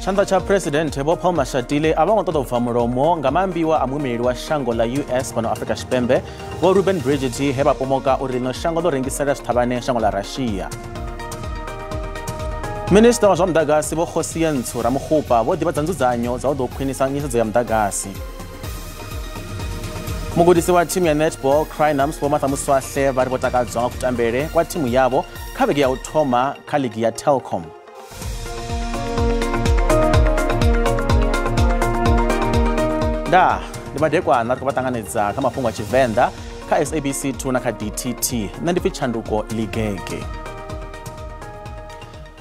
Chanda cha President Paul Mashatile abangotota ufamuromo ngamambiwa amwimiliri wa shango la US pano Africa Tshivenda wa Ruben Bridget heba pomoka urino shango lo rengisera sithabane shango la Russia. Minister wa zwa mdagasi bo Khosiya Ntsura Mukhupa bo diba dzandzuzanyo za udo khwinisa nyisedzo ya mdagasi. Mugudisi wa team ya netball Crinums bo Mathamuswahle vari botakadzwa nga kutambere kwa timu yabo khaveki ya uthoma kha ligi ya Telkom. Da, ndi madekwana ri kuvatanganedza kha Mafhungo a Tshivenda kha SABC 2 na kha DTT na ndi pitshanduko ligege.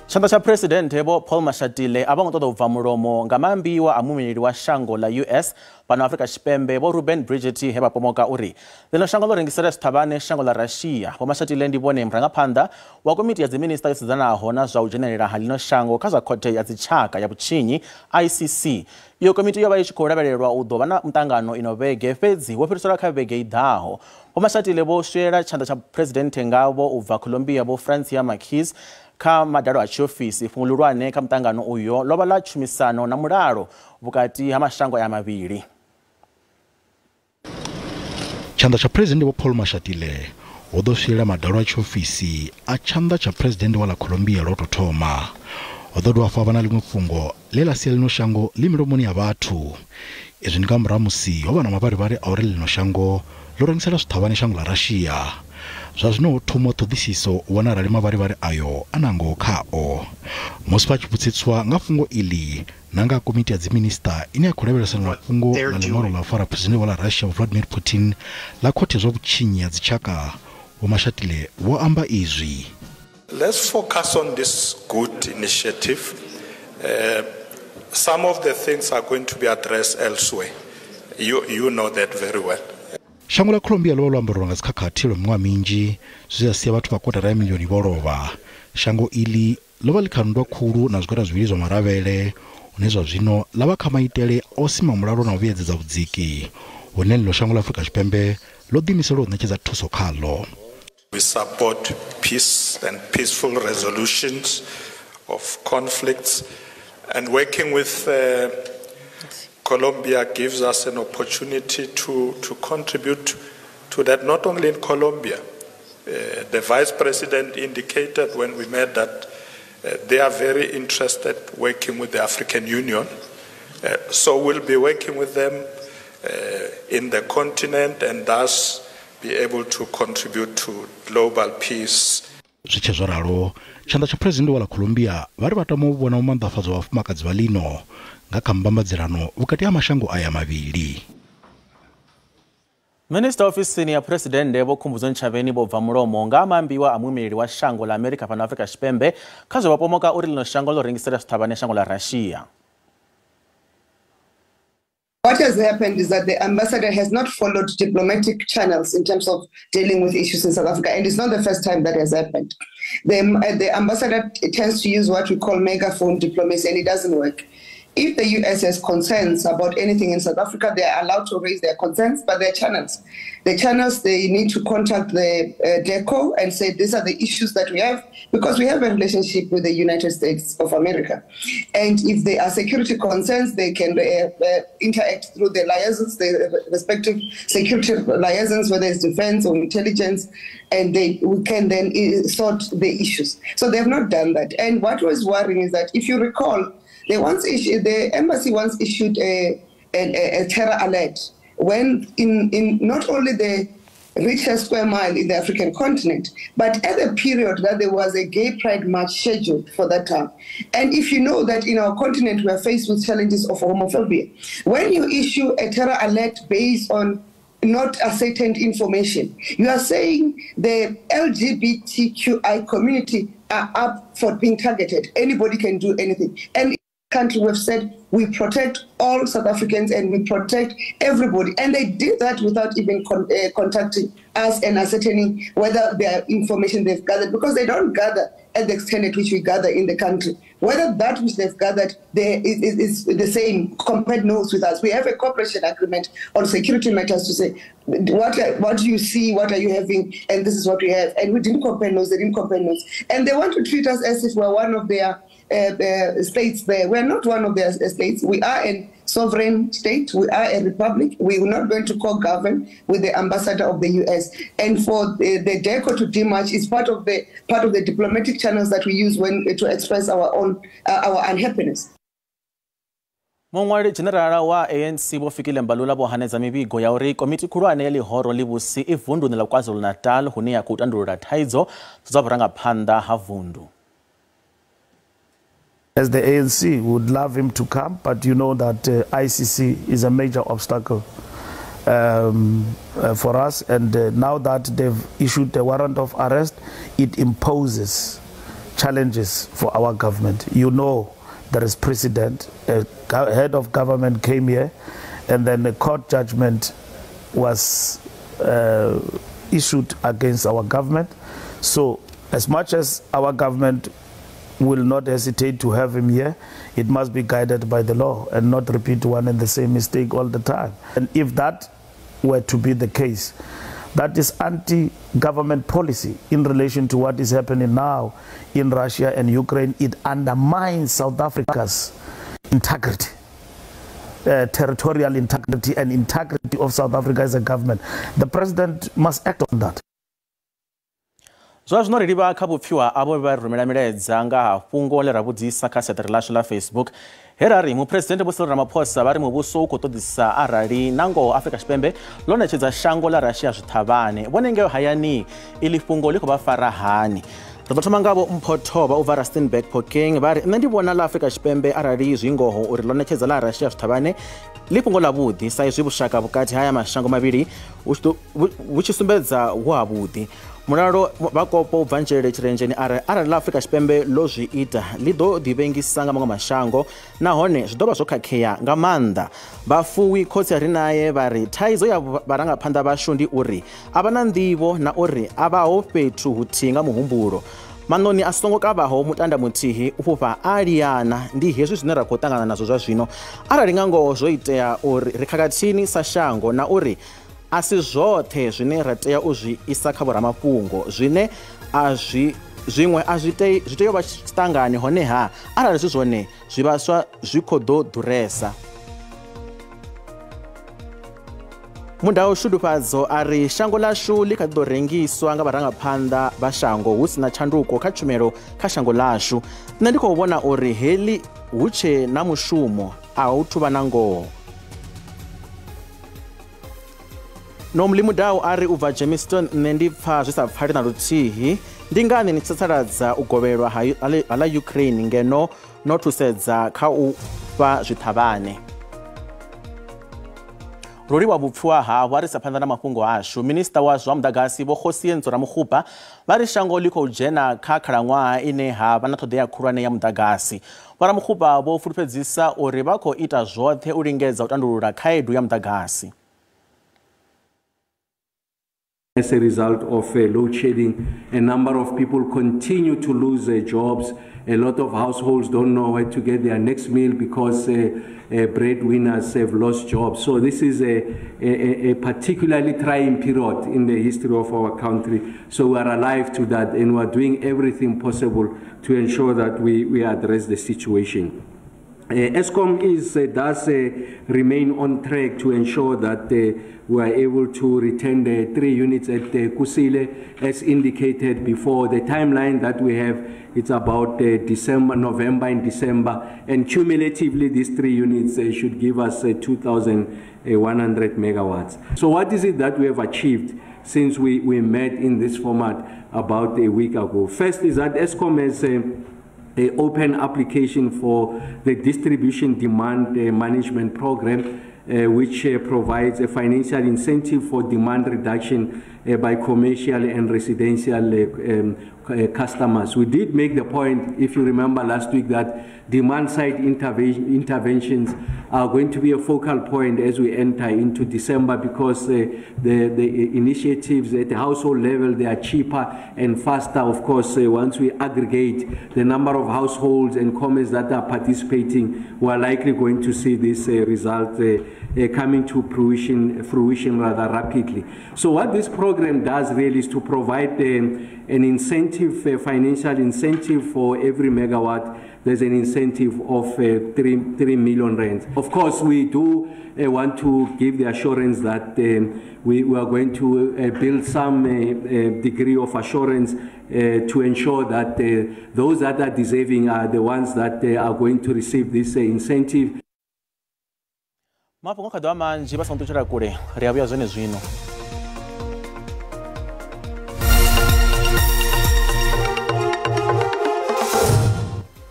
Chanda cha President Paul Mashatile abangotota uvamuromo ngamambiwa amumiliri wa shango la US pano Africa Tshivenda bo Ruben Bridget heba pomoka uri lino shango lo rengisera sithabane shango la Russia bo Mashatile ndi bone mrangaphanḓa wa komiti ya dziminister yosidzanaho na zwa u dzhenelela ha lino shango kha zwa khothe ya dzitshaka ya vhutshinyi ICC. Iyo komiti yo vha i tshi khou lavhelelwa u ḓo vha na mutangano ino vhege fhedzi wo fhiriselwa kha vhege i ḓaho. Vho Mashatile vho swiela tshanḓa tsha president ngavho u bva Colombia vho Francia Marquez kha madalo a tshiofisi fhungo lulwane kha mutangano uyo lo vha ḽa tshumisano na mulalo vhukati ha mashango ya mavhili. Chanda cha President Paul Mashatile o ḓo swiela madalo a tshiofisi a chanda cha president wa la Colombia lo thoma. O ḓo dovha vha na ḽiṅwe fhungo ḽe ḽa sia lino shango ḽi milomoni ya vhathu. Izwi ndi nga murahu musi ho vha na mavharivhari a uri lino shango ḽo rengisela zwithavhani shango la Russia. Zwa zwino ho thoma ṱhoḓisiso u vhona arali mavharivhari ayo a na ngoho khao. Musi vha tshi vhudziswa nga fhungo iḽi na nga komiti ya dziminister ine ya khou lavhelesana na fhungo la ḽiṅwalo ḽa fara president wa la Russia Vladimir Putin ḽa khothe zwa vhutshinyi ya dzitshaka, Vho Mashatile vho amba izwi. Let's focus on this good initiative. Some of the things are going to be addressed elsewhere. You know that very well. Shango la Colombia lo lwambariwa nga dzikhakhathi lwa miṅwaha minzhi zwi sia vhathu vha kotara ya milioni vho lovha. Shango iḽi lo vha ḽi kha nndwa khulu na zwigwada zwivhili zwa maravhele hune zwa zwino ḽa vha kha maitele o sima mulalo na u vhuedzedza vhudziki hune ḽino shango la Afrika Tshivenda ḽo ḓiimisela u ṋetshedza thuso khaḽo. We support peace and peaceful resolutions of conflicts, and working with Colombia gives us an opportunity to contribute to that, not only in Colombia. The Vice President indicated when we met that they are very interested working with the African Union. So we'll be working with them in the continent and thus be able to contribute to global peace. Zwi zwa ralo, Chanda cha President wa la Colombia vari vatama u vhona maanḓafhadzwa wa vhafumakadzi vha lino nga kha mbambadzirano vhukati ha mashango aya mavhili. Minister ofisini ya President Vho Khumbudzo Ntshavheni vho bva mulomo nga amambiwa a mwimiliri wa shango la America pano Africa Tshivenda kha zwa pomoka uri lino shango lo rengisela zwithavhane shango la Russia. What has happened is that the ambassador has not followed diplomatic channels in terms of dealing with issues in South Africa, and it's not the first time that has happened. The ambassador tends to use what we call megaphone diplomacy, and it doesn't work. If the US has concerns about anything in South Africa, they are allowed to raise their concerns, but there are channels. The channels, they need to contact the DECO and say, these are the issues that we have, because we have a relationship with the United States of America. And if there are security concerns, they can interact through the liaisons, the respective security liaisons, whether it's defense or intelligence, and we can then sort the issues. So they have not done that. And what was worrying is that, if you recall, the embassy once issued a terror alert when in not only the richest square mile in the African continent, but at the period that there was a gay pride march scheduled for that time. And if you know that in our continent we are faced with challenges of homophobia, when you issue a terror alert based on not ascertained information, you are saying the LGBTQI community are up for being targeted. Anybody can do anything. And country we've said we protect all South Africans and we protect everybody, and they did that without even contacting us and ascertaining whether their information they've gathered, because they don't gather at the extent at which we gather in the country. Whether that which they've gathered is the same compared notes with us. We have a cooperation agreement on security matters to say what do you see, what are you having, and this is what we have. And we didn't compare notes, they didn't compare notes, and they want to treat us as if we're one of their states there. We are not one of their states. We are a sovereign state. We are a republic. We are not going to co-govern with the ambassador of the US. And for the DECO to demarch is part of the diplomatic channels that we use to express our unhappiness. Mongwari General wa ANC bo fikile mbalula bo hanedza mivigo ya uri komiti khulwane ya lihoro libusi ivundu la KwaZulu-Natal hune ya kutandulula thaidzo dza buranga phanda ha vundu. As the ANC would love him to come, but you know that ICC is a major obstacle for us, and now that they've issued a warrant of arrest, it imposes challenges for our government. You know, there is precedent. A head of government came here, and then a court judgment was issued against our government. So as much as our government will not hesitate to have him here, it must be guided by the law and not repeat one and the same mistake all the time. And if that were to be the case, that is anti-government policy in relation to what is happening now in Russia and Ukraine. It undermines South Africa's integrity, territorial integrity and integrity of South Africa as a government. The president must act on that. Zwazwino ri livha kha vhupfiwa avo vha rumela milaedza nga ha fhungo le ra vhudzisa kha seṱari lashu la Facebook herari mupresidente Vho Cyril Ramaphosa vha ri muvhuso u khou ṱoḓisa arali nangoho Afrika Tshipembe ḽo ṋetshedza shango ḽa Russia zwithavhane vhone ngeo hayani iḽi fhungo ḽi khou vha fara hani. Ri ḓo thoma ngavho Mpho Thoba u bva Rustenburg Phokeng vha ri nṋe ndi vhona ḽa Afrika Tshipembe arali zwingoho uri ḽo ṋetshedza ḽa Russia zwithavhane ḽi fhungo ḽa vhuḓi sa izwi vhushaka vhukati haya mashango mavhili vhu tshi sumbedza hu ha vhuḓi. Mulalo Vakopo ubva Nzhelele Tshirenzheni arali ḽa Afrika Tshipembe ḽo zwi ita ḽi ḓo ḓivhengisa nga maṅwe mashango nahone zwi ḓo vha zwo khakhea nga maanḓa. Vhafuwi khotsi a ri naye vha ri thaidzo ya vharangaphanḓa vhashu ndi uri a vha na nḓivho na uri a vhaho fhethu huthihi nga muhumbulo. Maṋoni a songo kavhaho mutanda muthihi u fhufha a liana ndi hezwi zwine ra khou ṱangana nazwo zwa zwino. Arali nga ngoho zwo itea uri ri khakhathini sa shango na uri a si zwoṱhe zwine ra tea u zwi isa kha vhoramafhungo zwine zwiṅwe a zwi tea u vha tshiṱangani honeha arali zwi zwone zwivhaswa zwi khou ḓo ḓuresa. Mundau Shudufhadzo a ri shango ḽashu ḽi kha ḓi ḓo rengiswa nga vharangaphanḓa vha shango hu si na tshanduko kha tshumelo kha shango ḽashu. Nṋe ndi khou vhona uri heḽi hu tshe na mushumo a hu thuvha na ngoho. Nomli Mudau ari ubva Jamestown nṋe ndi pfa zwi sa pfali na luthihi ndi ngani ni tsasaladza u govhelwa ha Ukraine ngeno no thusedza kha u fha zwithavhane. Ruri wa vhupfiwa havho a ri sa phanḓa na mafhungo ashu minista wa zwa muḓagasi Vho Khosiyentsho Ramokgopa vha ri shango ḽi khou dzhena kha khalaṅwaha ine ha vha na ṱhoḓea khulwane ya muḓagasi. Vho Ramokgopa vho fulufhedzisa uri vha khou ita zwoṱhe u lingedza u tandulula khaedu ya muḓagasi. As a result of load shedding, a number of people continue to lose their jobs. A lot of households don't know where to get their next meal because breadwinners have lost jobs. So this is a particularly trying period in the history of our country. So we are alive to that and we are doing everything possible to ensure that we address the situation. ESCOM does remain on track to ensure that we are able to return the 3 units at Kusile as indicated before. The timeline that we have, it's about November and December, and cumulatively these 3 units should give us 2,100 megawatts. So what is it that we have achieved since we met in this format about a week ago? First is that ESCOM has an open application for the distribution demand management program, which provides a financial incentive for demand reduction by commercial and residential customers. We did make the point, if you remember last week, that demand-side interventions are going to be a focal point as we enter into December because the initiatives at the household level, they are cheaper and faster. Of course, once we aggregate the number of households and commerce that are participating, we are likely going to see this result coming to fruition rather rapidly. So what this program does really is to provide an incentive, financial incentive for every megawatt there's an incentive of 3 million rand. Of course, we do want to give the assurance that we are going to build some degree of assurance to ensure that those that are deserving are the ones that are going to receive this incentive. Mafhungo khadwa manji basontuchira kule riabuya zwene zwino.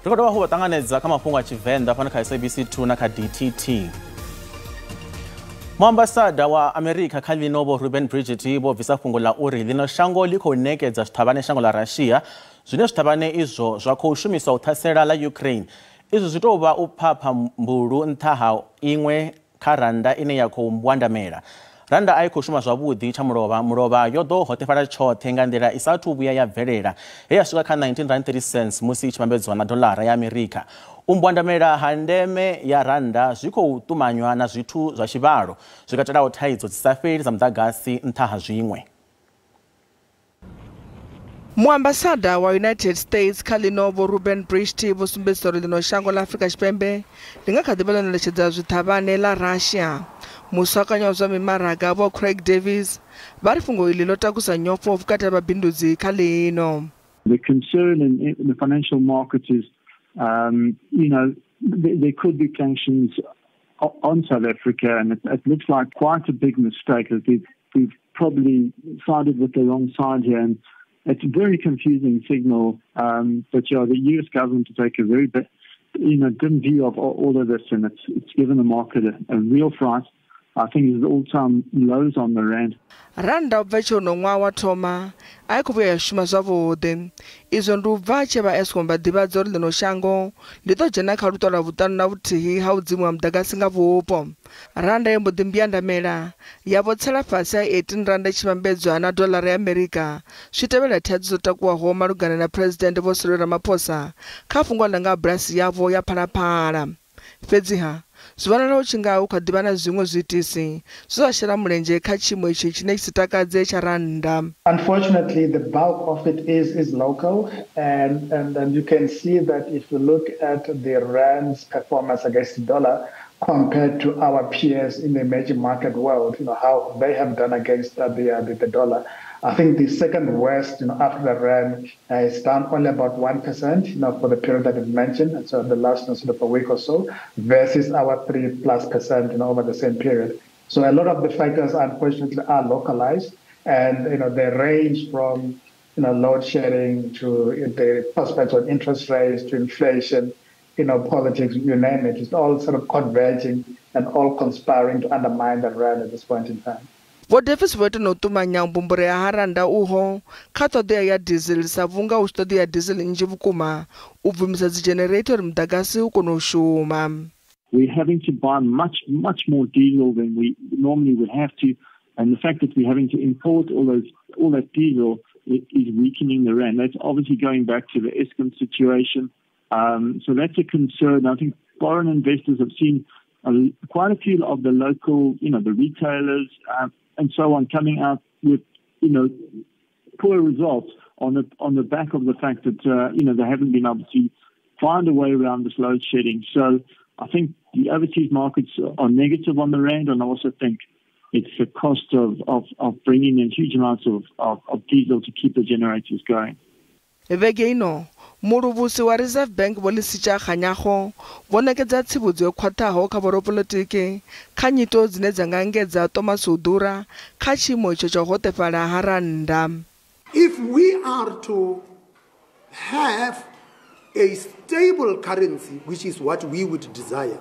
Rikodo ho batanganedza kha mafhungo a Tshivenda fana kha SABC 2 na kha DTT. Muambasada wa America kha linobo Ruben Bridget bo visa fhungo la uri lino shango liko nekedza zwithavhane shango la Russia zwine zwithavhane izwo zwa khou shumiswa u thasela la Ukraine. Izwo zwi tou vha u phapha mbulu nṱha ha iṅwe kha randa ine ya khou mbwandamela. Randa ai khou shuma zwavhuḓi tsha mulovha yo ḓo hotefala tshoṱhe nga nḓila i sathu vhuya ya bvelela he ya swika kha 19.30 cents musi i tshi vhambedzwa na dolara ya America. U mbwandamela ha ndeme ya randa zwi khou ṱumanywa na zwithu zwa tshivhalo zwi katelaho thaidzo dzi sa fheli dza muḓagasi nṱha ha zwiṅwe. Muambasada wa United States kha linovo Ruben Bridget vho sumbedzisa uri lino shango la Afrika Tshipembe li nga kha ḓi vha ḽo ṋetshedza zwithavhane la Russia. Musakanya zwa mimaraga vho Craig Davis vha ri fhungo iḽi ḽo takusa nyofho vhukati ha vhabindudzi kha lino. The concern in the financial market is, there could be sanctions on South Africa, and it looks like quite a big mistake that we've probably sided with the wrong side here, and it's a very confusing signal. But the US government to take a very dim view of all of this, and it's given the market a real fright. I think it's all-time lows on the rand. Randa ubva tshono ṅwaha wa thoma ai khou vhuya ya shuma zwavhuḓi. Izwo ndi u bva tshe vha Eskom vha ḓivhadza uri ḽino shango ḽi ḓo dzhena kha luṱo lwa vhuṱanu na vhuthihi ha u dzimiwa muḓagasi nga vhupo. Randa yo mbo ḓi mbwandamela ya vho tsela fhasi ha 18 randa tshi vhambedzwa na dolara ya America. Zwi tevhela thaidzo dzo takuwaho malugana na President Vho Cyril Ramaphosa kha fhungo ḽa nga bulasi yavho ya Phalaphala. Fhedziha zwi vhonala u tshi nga hu kha ḓi vha na zwiṅwe zwiitisi zwi sa shela mulenzhe kha tshiimo itshi tshine tshi si takadze tsha randa. Unfortunately, the bulk of it is local, and you can see that if you look at the rand's performance against the dollar compared to our peers in the emerging market world, how they have done against the dollar. I think the second worst, after the rand, is down only about 1%, for the period that you've mentioned, and so the last sort of a week or so, versus our 3+%, over the same period. So a lot of the factors, unfortunately, are localized, and they range from load shedding to the prospects of interest rates to inflation, politics, you name it. It's all sort of converging and all conspiring to undermine the rand at this point in time. Vho Davis vho ita no ṱumanya mbumbure ha randa uho kha ṱhoḓea ya diesel sa vhunga u tshi ṱoḓea diesel nnzhi vhukuma u bvumisa dzi generator uri muḓagasi u kone u shuma. We're having to buy much more diesel than we normally would have to, and the fact that we're having to import all that diesel is weakening the rand. That's obviously going back to the Eskom situation. So that's a concern. I think foreign investors have seen quite a few of the local, the retailers and so on coming out with, poor results on the back of the fact that, they haven't been able to find a way around this load shedding. So I think the overseas markets are negative on the rand, and I also think it's the cost of bringing in huge amounts of diesel to keep the generators going. Muluvusi wa Reserve Bank vho Lisitsha Kganyago vho ṋekedza tsivhudzo yo khwaṱhaho kha vhorapolitiki kha nyito dzine dza nga engedza Thomas u ḓura kha tshiimo itsho tsha u hoṱefhala ha randa. If we are to have a stable currency, which is what we would desire,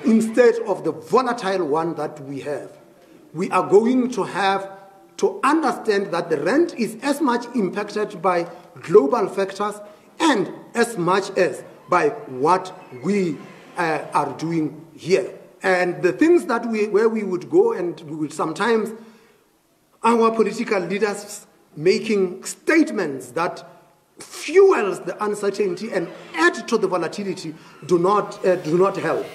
instead of the volatile one that we have, we are going to have to understand that the rand is as much impacted by global factors and as much as by what we are doing here. And the things that where we would go, and we would sometimes, our political leaders making statements that fuels the uncertainty and add to the volatility do not help.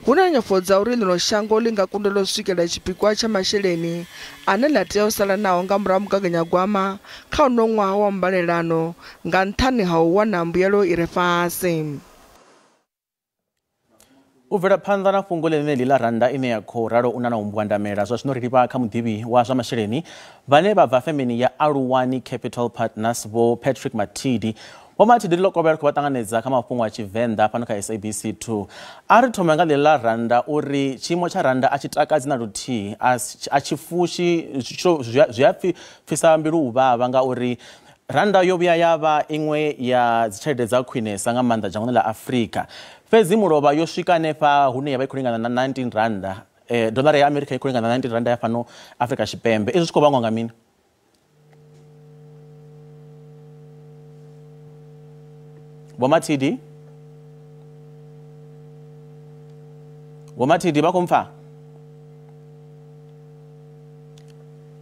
Huna nyofho dza uri ḽino shango ḽi nga kundela u swikela tshipikwa tsha masheleni ane ḽa tea u sala naho nga murahu mugaganyagwama kha uno ṅwaha wa mbalelano nga nṱhani ha u wana mbuyelo i re fhasi. Uvela phanḓa na fhungo ḽeneḽi ḽa randa ine ya khou ralo una na umbwandamela zwa zwino ri livha kha muḓivhi wa zwa masheleni vhane vha bva femeni ya Aluwani Capital Partners vho Patrick Matidi. Vho Matidi ḽo kovhela khou vha ṱanganedza kha mafhungo a Tshivenda fhano kha SABC 2. A ri thoma nga ḽi ḽa randa uri tshiimo tsha randa a tshi takadzi na luthihi a tshi fushi zwi a pfisa mbilu u vhavha ngauri randa yo vhuya ya vha iṅwe ya dzitshelede dza khwinesa nga maanḓa dzhangoni ḽa Afrika. Fhedzi mulovha yo swika hanefha hune ya vha i khou lingana na 19 randa. Doḽara ya Amerika i khou lingana na 19 randa ya fhano Afrika Tshipembe. Izwi zwi khou vhangwa nga mini? Vho Matidi? Vho Matidi vha khou mpfa?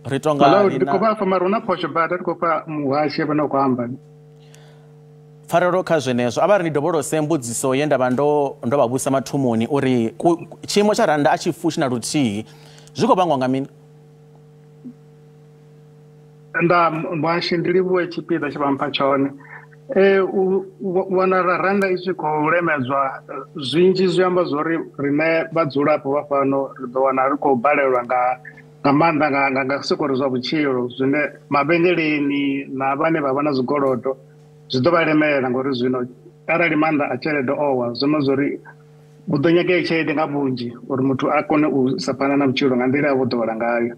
Ri tonga Hello, ndiko vha fa marona phosho bada ndiko pa muhashe vhana khou amba. Pfarelo kha zwenezwo avha ri ndi dovholose mbudziso ye ndavha ndo vha vhusa mathumoni uri tshiimo tsha randa a tshi fushi na luthihi zwi khou vhangwa nga mini? Nda muhashe ndi livhuwe tshipiḓa tshe vha mpha tshone. Wana randa i tshi khou lemedzwa zwinzhi zwi amba zwori rine vhadzulapo vha fhano ri ḓo wana ri khou balelwa nga maanḓa nga sekori zwa vhutshilo zwine mavhengeleni na vhane vha vha na zwikolodo zwi ḓo vha lemela ngori zwino arali maanḓa a tshelede owa zwi amba zwori hu ḓo nyagea tshelede nga vhunzhi uri muthu a kone u sa phanḓa na vhutshilo nga nḓila ya vho ḓowela ngayo.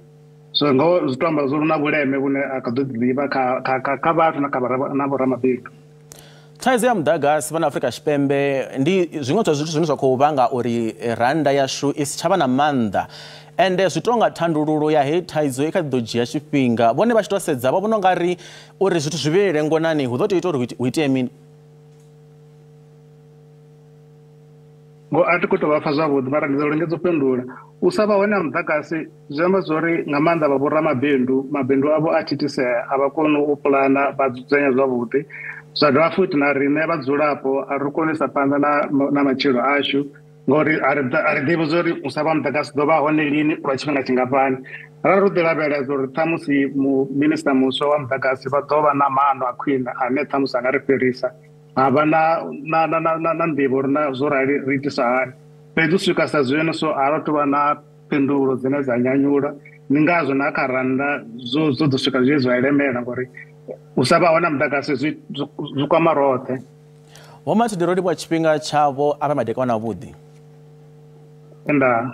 So ngo zwi to amba zwori na vhuleme vhune a kha ḓo ḓivha kha vhathu na vhoramabindu. Thaidzo ya muḓagasi fhano Afrika Tshipembe ndi zwiṅwe zwa zwithu zwine zwa khou vhanga uri randa yashu i si tshavha na maanḓa. Ende zwi tonga thandululo ya heyi thaidzo i kha ḓi ḓo dzhia tshifhinga. Vhone vha tshi tou sedza vha vhona ungari uri zwithu zwi vhilele ngonani hu ḓo tea ita uri hu itee mini? Ngo a thi khou tou vha pfa zwavhuḓi mara ndi ḓo lingedza u fhindula. U sa vha hone ha muḓagasi zwi amba zwori nga maanḓa vha vhoramabindu mabindu avho a thithisea a vha koni u puḽana vha dzudzanya zwavhuḓi. Zwa dovha futhi na riṋe vhadzulapo a ri koni u isa phanḓa na matshilo ashu ngori a ri ḓivhi zwori u sa vha muḓagasi ḓo vha hone lini lwa tshifhinga tshingafhani. Ra ri ḓi lavhelela uri ṱhamusi minista muswa wa muḓagasi vha ḓo vha na maano a khwine ane ṱhamusi a nga ri fhirisa ha vha na nḓivho uri na zwo rali ri itisa hani. Fhedzi u swika sa zwino so a ro tou vha na phindulo dzine dza nyanyula ndi ngazwo na kha randa zwo ḓo swika zwi zwa elemela ngori u sa vha hone muḓagasi zwi kwama roṱhe. Vho Matidi ro livhuwa tshifhinga tshavho a vha madekwana avhuḓi. Nda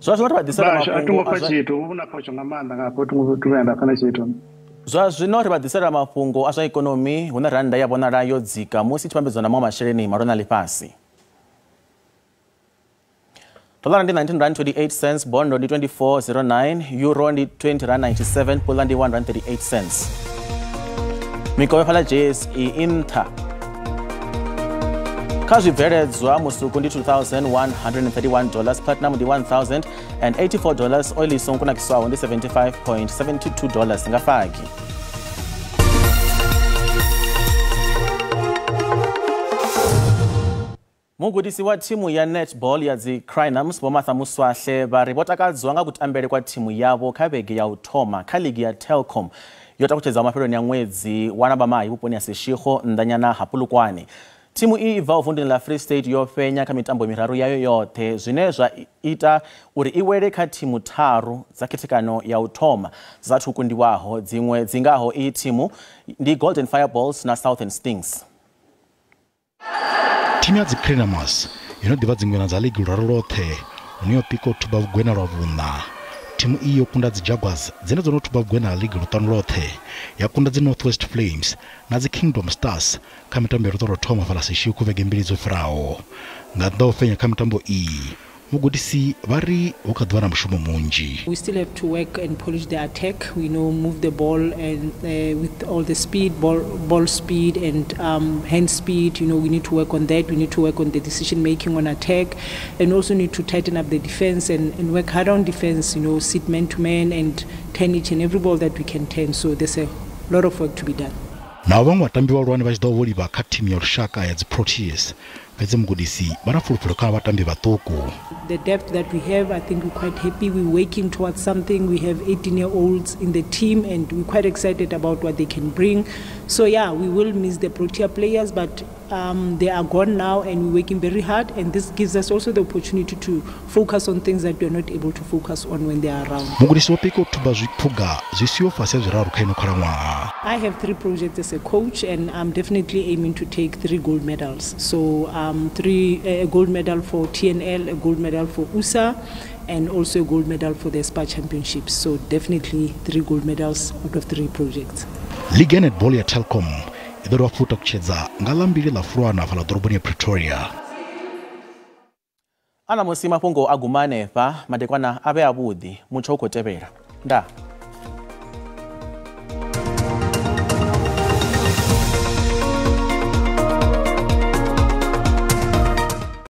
zwa zwino ri vha ḓisela mafhungo hu na phosho nga maanḓa nga hafho tumenda fana tshithu. Zwa zwino ri vha ḓisela mafhungo a zwa ikonomi hune randa ya vhonala yo dzika musi tshipambedzwa na maṅwe masheleni malwa na ḽifhasi. Doḽara ndi 19 rand 28 cents, bondo ndi 24.09, euro ndi 20 rand 97, pula ndi 1 rand 38 cents. Mikovhe fhaḽa JSE i nṱha. Kha zwibveledzwa musuku ndi $2,131, platinum ndi $1,084, oil i songo kunakiswaho ndi $75.72 nga fagi. Mugudisi wa thimu ya netball ya dzi Crinums Vho Martha Muswahle vha ri vho takadzwa nga kutambele kwa thimu yavho kha vhege ya u thoma kha ligi ya Telkom yo takutshedza mafheloni ya ṅwedzi wa Lambamai vhuponi ha Seshego nnḓanyana ha Polokwane. Thimu i bva vunḓuni ḽa Free State yo fhenya kha mitambo miraru yayo yoṱhe zwine zwa ita uri i wele kha thimu tharu dza khethekano ya u thoma dza thukundiwaho dziṅwe dzingaho iyi thimu ndi Golden Fireballs na Southern Stings. Thimu ya dzi Crinums ino ḓivha dziṅwena dza ligi luraru lwoṱhe hune yo pika u thuba vhugwena lwa vhuṋa. Thimu iyi yo kunda dzi Jaguars dzine dzo no thuba vhugwena ha ligi luṱanu lwoṱhe ya kunda dzi Northwest Flames na dzi Kingdom Stars kha mitambo ya luṱa lwa thoma fhaḽa Seshego vhege mbili dzo fhiraho. Nga ḓa u fenya kha mitambo iyi mugudisi vha ri hu kha ḓivha na mushumo munzhi. We still have to work and polish the attack, move the ball and with all the speed, ball speed and hand speed, we need to work on that. We need to work on the decision making on attack and also need to tighten up the defense and work hard on defense, sit man to man and turn each and every ball that we can turn. So there's a lot of work to be done. Na vhaṅwe vhatambi vhahulwane vha tshi ḓo vholiva kha thimu ya lushaka ya dzi Proteas fhedzi mugudisi varafulufulu kha vatambi vhaṱuku. The depth that we have, I think we're quite happy. We're working towards something. We have 18-year-olds in the team and we're quite excited about what they can bring. So yeah, we will miss the Protea players, but they are gone now and we're working very hard, and this gives us also the opportunity to focus on things that we're not able to focus on when they are around. Mugudisi wapika uthuba zwiphuga zwisiwo fasi zwiraru kha ino khalaṅwaha. I have 3 projects as a coach, and I'm definitely aiming to take 3 gold medals. So a gold medal for TNL, a gold medal for USA, and also a gold medal for the SPA Championships. So definitely 3 gold medals out of 3 projects. Ligi ya netball ya Telkom idoro wafuta kucheza ngalambili la Fulwana vala doroboni ya Pretoria. Ana musi Mafhungo agumane pa madekwana abe abudi mucho ukotebera. Nda.